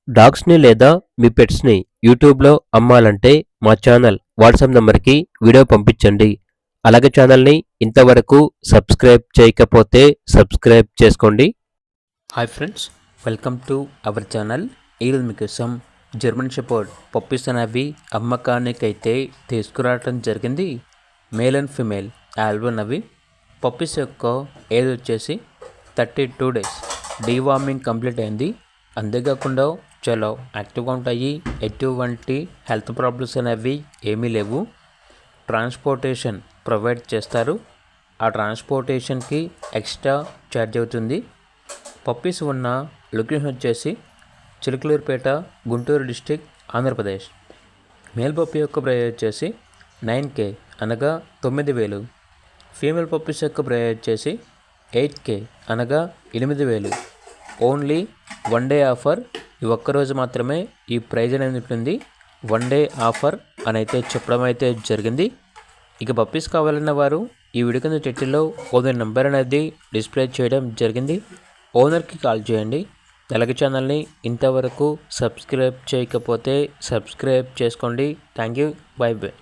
డాగ్స్‌ని లేదా మీ పెట్స్‌ని యూట్యూబ్‌లో అమ్మాలంటే మా ఛానల్ వాట్సాప్ నంబర్‌కి వీడియో పంపించండి. అలాగే ఛానల్‌ని ఇంతవరకు సబ్స్క్రైబ్ చేయకపోతే సబ్స్క్రైబ్ చేసుకోండి. Hi friends, welcome to our channel. ఈరోజు మీకోసం జర్మన్ షెపర్డ్ పప్పీస్ అనేవి అమ్మకానికైతే తీసుకురావడం జరిగింది. మేల్ అండ్ ఫిమేల్ ఆల్బన్ అవి. పప్పీస్ యొక్క ఏజ్ వచ్చేసి 32 డేస్. డీవార్మింగ్ కంప్లీట్ అయింది. అంతేకాకుండా చాలా యాక్టివ్గా ఉంటాయి. ఎటువంటి హెల్త్ ప్రాబ్లమ్స్ అనేవి ఏమీ లేవు. ట్రాన్స్పోర్టేషన్ ప్రొవైడ్ చేస్తారు. ఆ ట్రాన్స్పోర్టేషన్కి ఎక్స్ట్రా ఛార్జ్ అవుతుంది. పప్పీస్ ఉన్న లొకేషన్ వచ్చేసి Chilakaluripet, Guntur district, Andhra Pradesh. Male puppy యొక్క ప్రైస్ వచ్చేసి 9K అనగా 9,000. ఫీమేల్ పప్పీస్ యొక్క ప్రైస్ వచ్చేసి 8K అనగా 8,000. Only 1 day offer. ఈ ఒక్కరోజు మాత్రమే ఈ ప్రైజ్ అనేది ఉంటుంది. 1 డే ఆఫర్ అని అయితే చెప్పడం అయితే జరిగింది. ఇక పప్పీస్ కావాలన్న వారు ఈ వీడియో కింద టైటిల్లో ఓనర్ నెంబర్ అనేది డిస్ప్లే చేయడం జరిగింది. ఓనర్కి కాల్ చేయండి. అలాగే ఛానల్ని ఇంతవరకు సబ్స్క్రైబ్ చేయకపోతే సబ్స్క్రైబ్ చేసుకోండి. Thank you. By by.